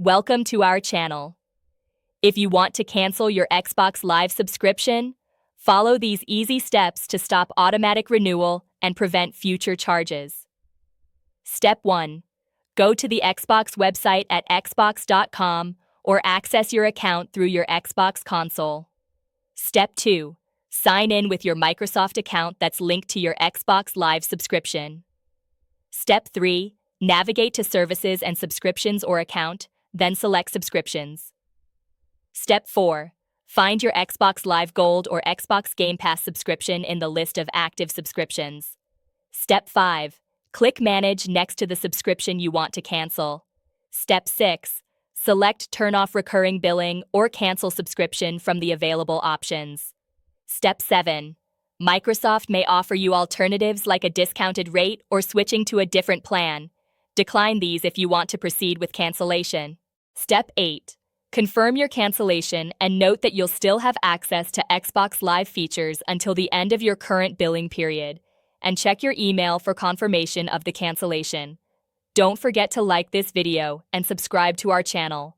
Welcome to our channel. If you want to cancel your Xbox Live subscription, follow these easy steps to stop automatic renewal and prevent future charges. Step 1. Go to the Xbox website at xbox.com or access your account through your Xbox console. Step 2. Sign in with your Microsoft account that's linked to your Xbox Live subscription. Step 3. Navigate to Services and Subscriptions or Account, then select Subscriptions. Step 4. Find your Xbox Live Gold or Xbox Game Pass subscription in the list of active subscriptions. Step 5. Click Manage next to the subscription you want to cancel. Step 6. Select Turn off recurring billing or cancel subscription from the available options. Step 7. Microsoft may offer you alternatives like a discounted rate or switching to a different plan. Decline these if you want to proceed with cancellation. Step 8. Confirm your cancellation and note that you'll still have access to Xbox Live features until the end of your current billing period, and check your email for confirmation of the cancellation. Don't forget to like this video and subscribe to our channel.